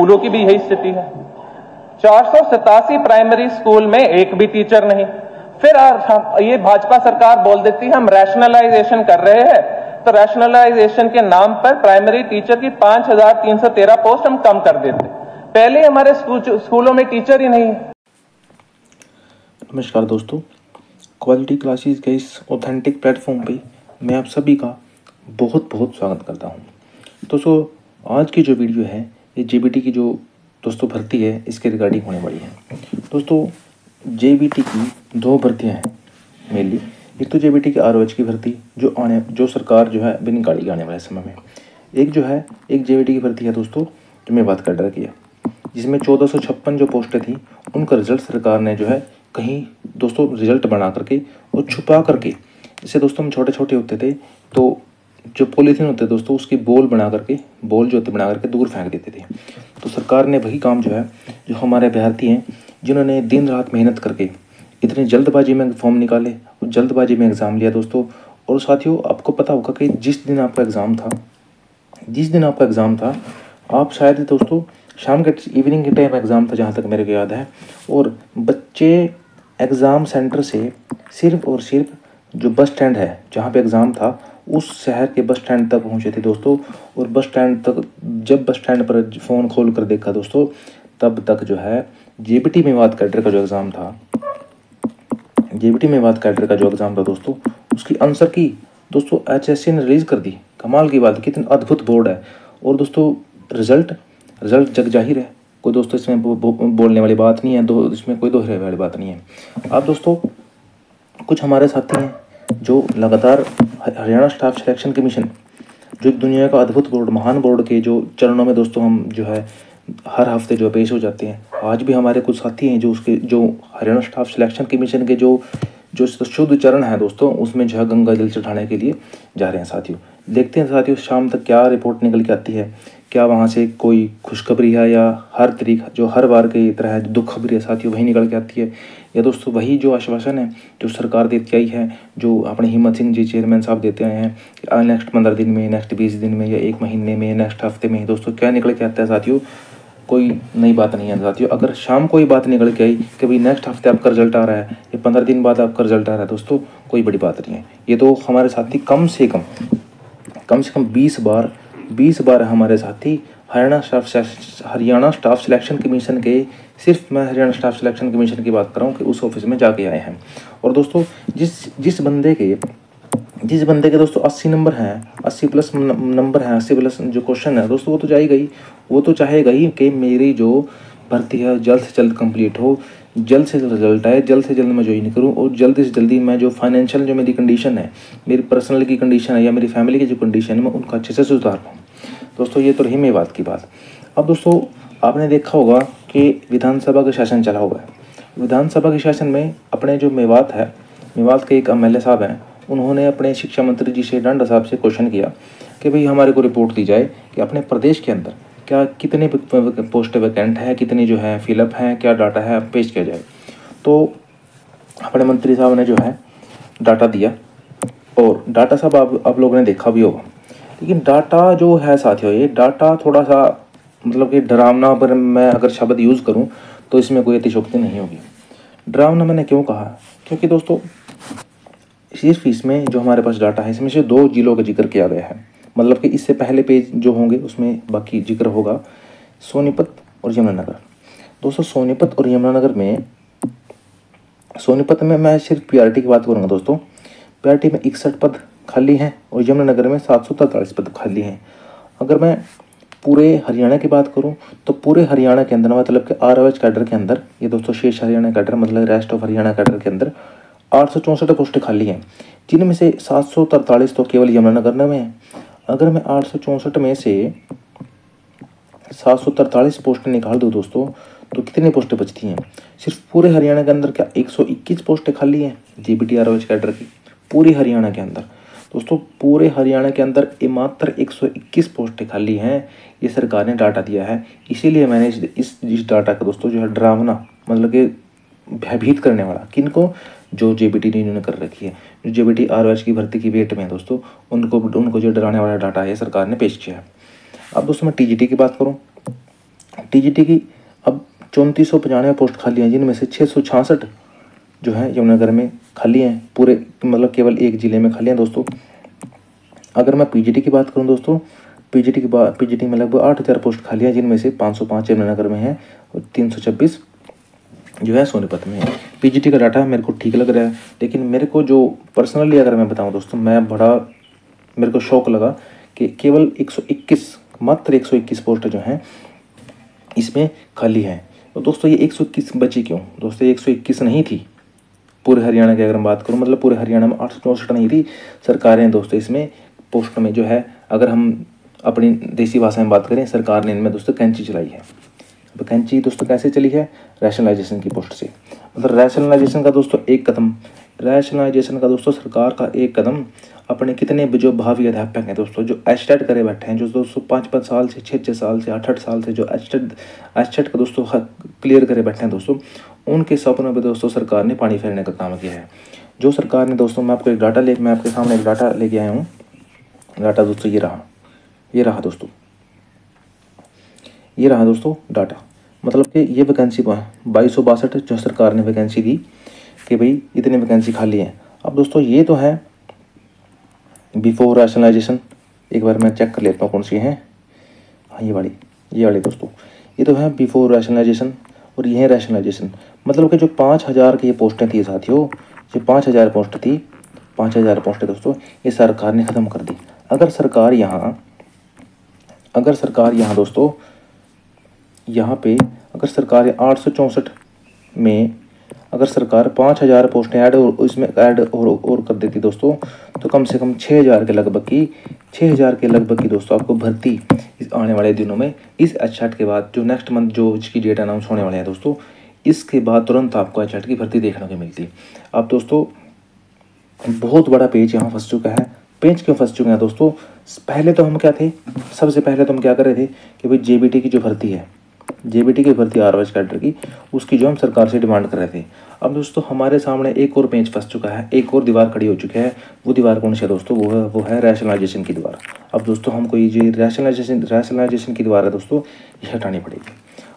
स्कूलों की भी यही स्थिति है। 487 प्राइमरी स्कूल में एक भी टीचर नहीं। फिर ये भाजपा सरकार बोल देती है हम रैशनलाइजेशन कर रहे हैं, तो रैशनलाइजेशन के नाम पर प्राइमरी टीचर की 5313 पोस्ट हम कम कर देते। पहले हमारे स्कूलों में टीचर ही नहीं है। नमस्कार दोस्तों, क्वालिटी क्लासेस के इस ऑथेंटिक प्लेटफॉर्म पे मैं आप सभी का बहुत बहुत स्वागत करता हूँ। दोस्तों, आज की जो वीडियो है ये जेबीटी की जो दोस्तों भर्ती है इसके रिगार्डिंग होने वाली है। दोस्तों, जेबीटी की दो भर्तियाँ हैं मेनली। एक तो जेबीटी की आरओएच की भर्ती जो सरकार जो है अभी निकालेगी आने वाले समय में। एक जेबीटी की भर्ती है दोस्तों जो मैं बात कर रखी है, जिसमें 1456 जो पोस्टें थी उनका रिजल्ट सरकार ने जो है कहीं दोस्तों रिजल्ट बना करके और छुपा करके, जैसे दोस्तों हम छोटे छोटे होते थे तो जो पॉलीथीन होते दोस्तों उसकी बॉल बना करके दूर फेंक देते थे। तो सरकार ने वही काम जो है, जो हमारे अभ्यर्थी हैं जिन्होंने दिन रात मेहनत करके इतनी जल्दबाजी में फॉर्म निकाले और जल्दबाजी में एग्ज़ाम लिया दोस्तों। और साथियों, आपको पता होगा कि जिस दिन आपका एग्ज़ाम था आप शायद दोस्तों शाम के इवनिंग के टाइम एग्ज़ाम था जहाँ तक मेरे को याद है, और बच्चे एग्ज़ाम सेंटर से सिर्फ और सिर्फ जो बस स्टैंड है जहाँ पे एग्ज़ाम था उस शहर के बस स्टैंड तक पहुँचे थे दोस्तों। और जब बस स्टैंड पर फ़ोन खोल कर देखा दोस्तों, तब तक जो है जेबीटी मेवात कैडर का जो एग्ज़ाम था दोस्तों, उसकी आंसर की दोस्तों एचएससी ने रिलीज़ कर दी। कमाल की बात, कितनी अद्भुत बोर्ड है। और दोस्तों रिजल्ट जग जाहिर है, कोई दोस्तों इसमें बोलने वाली बात नहीं है, इसमें कोई दोहराने वाली बात नहीं है। अब दोस्तों कुछ हमारे साथी हैं जो लगातार हरियाणा स्टाफ सिलेक्शन कमीशन, जो एक दुनिया का अद्भुत बोर्ड, महान बोर्ड के जो चरणों में दोस्तों हम जो है हर हफ्ते जो पेश हो जाते हैं। आज भी हमारे कुछ साथी हैं जो हरियाणा स्टाफ सिलेक्शन कमीशन के जो शुद्ध चरण है दोस्तों, उसमें जो है गंगा जल चढ़ाने के लिए जा रहे हैं साथियों। देखते हैं साथियों शाम तक क्या रिपोर्ट निकल के आती है, क्या वहाँ से कोई खुशखबरी है या हर बार की तरह जो दुख खबरी है साथियों वही निकल के आती है, या दोस्तों वही जो आश्वासन है जो सरकार देती आई है, जो अपने हिम्मत सिंह जी चेयरमैन साहब देते आए हैं कि नेक्स्ट 15 दिन में, नेक्स्ट 20 दिन में या 1 महीने में, नेक्स्ट हफ्ते में दोस्तों क्या निकल के आता है साथियों, कोई नई बात नहीं है साथियों। अगर शाम कोई बात निकल के आई कि भाई नेक्स्ट हफ्ते आपका रिजल्ट आ रहा है या 15 दिन बाद आपका रिजल्ट आ रहा है दोस्तों, कोई बड़ी बात नहीं है। ये तो हमारे साथी कम से कम 20 बार हमारे साथी हरियाणा स्टाफ सिलेक्शन कमीशन के, सिर्फ मैं हरियाणा स्टाफ सिलेक्शन कमीशन की बात कर रहा हूँ कि उस ऑफिस में जाके आए हैं। और दोस्तों जिस बंदे के दोस्तों 80 नंबर हैं, 80 प्लस नंबर हैं, 80 प्लस जो क्वेश्चन है दोस्तों, वो तो चाहेगा ही कि मेरी जो भर्ती है जल्द से जल्द कंप्लीट हो, जल्द से जल्द रिजल्ट आए, जल्द से जल्द मैं ज्वाइन करूं, और जल्दी से जल्दी मैं जो फाइनेंशियल जो मेरी कंडीशन है, मेरी पर्सनल की कंडीशन है या मेरी फैमिली की जो कंडीशन है, मैं उनका अच्छे से सुधार पाऊँ दोस्तों। ये तो रही मेवात की बात। अब दोस्तों आपने देखा होगा कि विधानसभा का शासन चला हुआ है। विधानसभा के शासन में अपने जो मेवात के एक एमएलए साहब हैं, उन्होंने अपने शिक्षा मंत्री जी से डांडा साहब से क्वेश्चन किया कि भाई हमारे को रिपोर्ट दी जाए कि अपने प्रदेश के अंदर क्या कितने पोस्ट वैकेंट है, कितनी जो है फिलअप हैं, क्या डाटा है पेश किया जाए। तो अपने मंत्री साहब ने जो है डाटा दिया, और डाटा साहब आप लोगों ने देखा भी होगा। लेकिन डाटा जो है साथियों, ये डाटा थोड़ा सा मतलब कि डरावना, पर मैं अगर शब्द यूज़ करूँ तो इसमें कोई अतिशयोक्ति नहीं होगी। डरावना मैंने क्यों कहा, क्योंकि दोस्तों सिर्फ इसमें जो हमारे पास डाटा है इसमें से 2 जिलों का जिक्र किया गया है। मतलब कि इससे पहले पेज जो होंगे उसमें बाकी जिक्र होगा सोनीपत और यमुनानगर। दोस्तों सोनीपत में मैं सिर्फ पीआरटी की बात करूँगा दोस्तों। पीआरटी में 61 पद खाली हैं और यमुनानगर में 743 पद खाली हैं। अगर मैं पूरे हरियाणा की बात करूं तो पूरे हरियाणा के अंदर मतलब कि आरओएच कैडर के अंदर, ये दोस्तों शेष हरियाणा कैडर मतलब रेस्ट ऑफ हरियाणा कैडर के अंदर 864 पोस्टें खाली हैं, जिनमें से 743 तो केवल यमुनानगर में है। अगर मैं 864 में से 743 पोस्टें निकाल दूँ दोस्तों, तो कितनी पोस्टें बचती हैं? सिर्फ पूरे हरियाणा के अंदर क्या 121 पोस्टें खाली हैं जेबीटी आरओएच कैडर की, पूरी हरियाणा के अंदर दोस्तों। पूरे हरियाणा के अंदर मात्र 121 पोस्टें खाली हैं, ये सरकार ने डाटा दिया है। इसीलिए मैंने इस डाटा का दोस्तों जो है डरावना मतलब कि भयभीत करने वाला, किनको, जो जेबीटी ने इन्होंने कर रखी है, जो जेबीटी आरओएच की भर्ती की वेट में दोस्तों, उनको जो डराने वाला डाटा है सरकार ने पेश किया है। अब दोस्तों मैं टीजीटी की बात करूँ टीजीटी की अब 3495 पोस्ट खाली हैं, जिनमें से 666 जो है यमुनानगर में खाली हैं, पूरे मतलब केवल एक ज़िले में खाली हैं दोस्तों। अगर मैं पीजीटी की बात करूं दोस्तों, पीजीटी में लगभग 8000 पोस्ट खाली हैं, जिनमें से 505 यमुनानगर में है और 326 जो है सोनीपत में है। पीजीटी का डाटा मेरे को ठीक लग रहा है, लेकिन मेरे को जो पर्सनली अगर मैं बताऊं दोस्तों, मेरे को शौक लगा कि केवल 121 मात्र 121 पोस्ट जो हैं इसमें खाली है। तो दोस्तों ये 121 बची क्यों दोस्तों? 121 नहीं थी पूरे हरियाणा की, अगर मैं बात करूँ मतलब पूरे हरियाणा में 864 नहीं थी सरकारें दोस्तों इसमें पोस्ट में जो है, अगर हम अपनी देसी भाषा में बात करें, सरकार ने इनमें दोस्तों कैंची चलाई है। अब कैंची दोस्तों कैसे चली है? रैशनलाइजेशन की पोस्ट से। मतलब रैशनलाइजेशन का दोस्तों सरकार का एक कदम अपने कितने जो भावी अध्यापक हैं दोस्तों, जो एचटेट करे बैठे हैं, जो दोस्तों 5-5 साल से 6-6 साल से 8-8 साल से जो एचटेट का दोस्तों क्लियर करे बैठे हैं दोस्तों, उनके सपनों पे दोस्तों सरकार ने पानी फेरने का काम किया है। जो सरकार ने दोस्तों, मैं आपके सामने एक डाटा लेके आया हूँ। डाटा दोस्तों ये रहा दोस्तों डाटा, मतलब कि ये वैकेंसी 2262 जो सरकार ने वैकेंसी दी कि भाई इतनी वैकेंसी खाली है। अब दोस्तों ये तो है बिफोर रैशनलाइजेशन, एक बार मैं चेक कर लेता हूँ कौन सी है। हाँ ये वाली दोस्तों, ये तो है बिफोर रैशनलाइजेशन और ये है रैशनलाइजेशन। मतलब कि जो 5000 की ये पोस्टें थी साथियों, जो 5000 पोस्ट थी, 5000 पोस्टें दोस्तों ये सरकार ने ख़त्म कर दी। अगर सरकार यहाँ दोस्तों पे अगर सरकार 864 में अगर सरकार 5000 पोस्टें ऐड और कर देती दोस्तों, तो कम से कम 6000 के लगभग की दोस्तों आपको भर्ती इस आने वाले दिनों में, इस एचटेट के बाद जो नेक्स्ट मंथ जो इसकी डेट अनाउंस होने वाले हैं दोस्तों, इसके बाद तुरंत आपको एचटेट की भर्ती देखने को मिलती है। अब दोस्तों बहुत बड़ा पेज यहाँ फंस चुका है। पेज क्यों फंस चुके हैं दोस्तों? सबसे पहले तो हम क्या कर रहे थे कि भाई जेबीटी की जो भर्ती है, जेबीटी की भर्ती आरवाइज कैडर की, उसकी जो हम सरकार से डिमांड कर रहे थे। अब दोस्तों हमारे सामने एक और पेज फंस चुका है, एक और दीवार खड़ी हो चुकी है। वो दीवार कौन सी है दोस्तों? वो है रैशनलाइजेशन की दीवार। अब दोस्तों हमको ये जो रैशनलाइजेशन की दीवार है दोस्तों, ये हटानी पड़ेगी।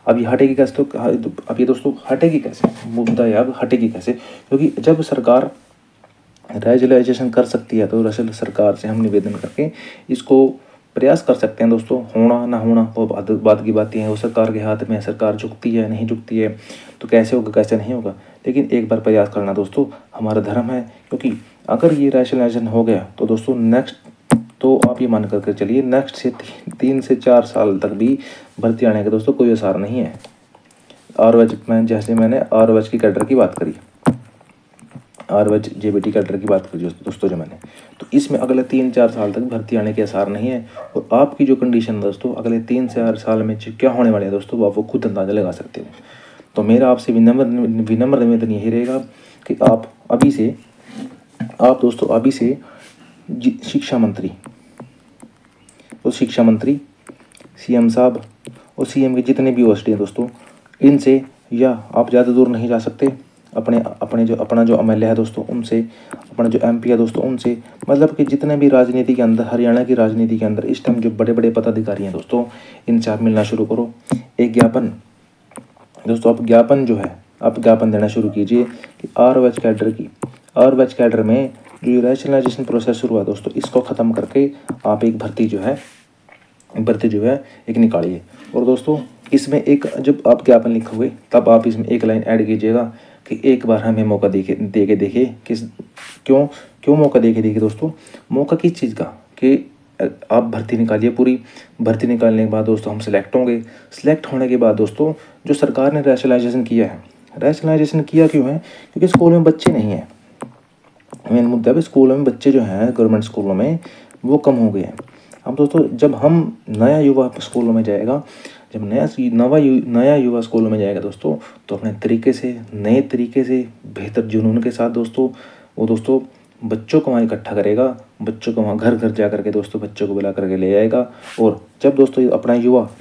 अब ये हटेगी कैसे? तो अब ये दोस्तों हटेगी कैसे? मुद्दा है अब हटेगी कैसे? क्योंकि जब सरकार रैशनलाइजेशन कर सकती है तो सरकार से हम निवेदन करके इसको प्रयास कर सकते हैं दोस्तों। होना ना होना वो बात की बातें हैं, वो सरकार के हाथ में है। सरकार झुकती है नहीं झुकती है तो कैसे होगा कैसे नहीं होगा, लेकिन एक बार प्रयास करना दोस्तों हमारा धर्म है। क्योंकि अगर ये रैशनलाइजेशन हो गया तो दोस्तों नेक्स्ट तो आप ये मान करके चलिए नेक्स्ट से 3 से 4 साल तक भी भर्ती आने का दोस्तों कोई आसार नहीं है। जैसे मैंने आरवाइज की कैडर की बात करी, आरवाइज जेबीटी कैडर की बात करी दोस्तों जो मैंने, तो इसमें अगले 3-4 साल तक भर्ती आने के आसार नहीं है। और आपकी जो कंडीशन दोस्तों अगले 3-4 साल में क्या होने वाले हैं दोस्तों, वो खुद अंदाजा लगा सकते हैं। तो मेरा आपसे विनम्र निवेदन यही रहेगा कि आप अभी से शिक्षा मंत्री सीएम साहब और सीएम के जितने भी ओएसडी हैं दोस्तों, इनसे, या आप ज़्यादा दूर नहीं जा सकते, अपना जो एमएलए है दोस्तों उनसे, अपना जो एमपी है दोस्तों उनसे, मतलब कि जितने भी राजनीति के अंदर, हरियाणा की राजनीति के अंदर इस टाइम जो बड़े बड़े पदाधिकारी हैं दोस्तों, इनसे आप मिलना शुरू करो। एक ज्ञापन दोस्तों, आप ज्ञापन देना शुरू कीजिए कि आरवाइज कैडर में जो रैशनलाइजेशन प्रोसेस शुरू हुआ दोस्तों, इसको ख़त्म करके आप एक भर्ती जो है एक निकालिए। और दोस्तों इसमें एक जब आप ज्ञापन लिखे हुए तब आप इसमें एक लाइन ऐड कीजिएगा कि एक बार हमें मौका दे के देखे क्यों मौका दे के देखिए दोस्तों। मौका किस चीज़ का? कि आप भर्ती निकालिए, पूरी भर्ती निकालने के बाद दोस्तों हम सिलेक्ट होंगे। सिलेक्ट होने के बाद दोस्तों जो सरकार ने रैशनलाइजेशन किया है, रैशनलाइजेशन किया क्यों है? क्योंकि स्कूल में बच्चे नहीं हैं। मेन मुद्दा है स्कूलों में बच्चे जो हैं गवर्नमेंट स्कूलों में वो कम हो गए हैं। अब दोस्तों जब हम नया युवा स्कूलों में जाएगा, जब नया युवा स्कूलों में जाएगा दोस्तों, तो अपने नए तरीके से बेहतर जुनून के साथ दोस्तों वो दोस्तों बच्चों को वहाँ इकट्ठा करेगा, बच्चों को वहाँ घर घर जा करके दोस्तों बच्चों को बुला करके ले आएगा। और जब दोस्तों अपना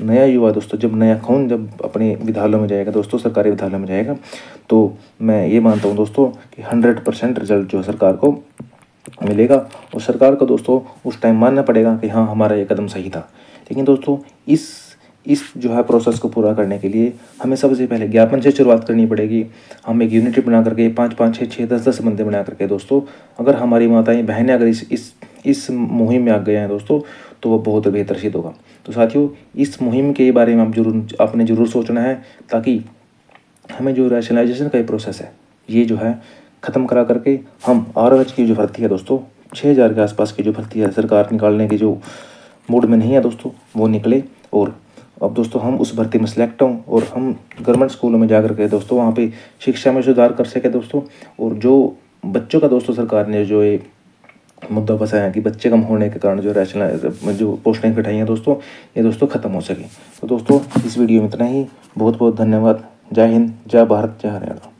नया युवा दोस्तों जब नया खून जब अपने विद्यालयों में जाएगा दोस्तों, सरकारी विद्यालयों में जाएगा, तो मैं ये मानता हूँ दोस्तों कि 100% रिजल्ट जो सरकार को मिलेगा। और सरकार को दोस्तों उस टाइम मानना पड़ेगा कि हाँ हमारा ये कदम सही था। लेकिन दोस्तों इस जो है प्रोसेस को पूरा करने के लिए हमें सबसे पहले ज्ञापन से शुरुआत करनी पड़ेगी। हम एक यूनिटी बना करके 5-5, 6-6, 10-10 बंदे बना करके दोस्तों, अगर हमारी माताएं बहनें अगर इस मुहिम में आ गए हैं दोस्तों, तो वो बहुत बेहतर सिद्ध होगा। तो साथियों, इस मुहिम के बारे में आपने ज़रूर सोचना है, ताकि हमें जो रैशनलाइजेशन का प्रोसेस है ये जो है ख़त्म करा करके हम ROH की जो भर्ती है दोस्तों, 6000 के आसपास की जो भर्ती है, सरकार निकालने की जो मूड में नहीं है दोस्तों, वो निकले। और अब दोस्तों हम उस भर्ती में सेलेक्ट हों और हम गवर्नमेंट स्कूलों में जाकर के दोस्तों वहाँ पे शिक्षा में सुधार कर सके दोस्तों। और जो बच्चों का दोस्तों सरकार ने जो ये मुद्दा फंसाया है कि बच्चे कम होने के कारण जो पोस्टें घटाई हैं दोस्तों, ये दोस्तों ख़त्म हो सके। तो दोस्तों इस वीडियो में इतना ही। बहुत बहुत धन्यवाद। जय हिंद, जय भारत, जय हरियाणा।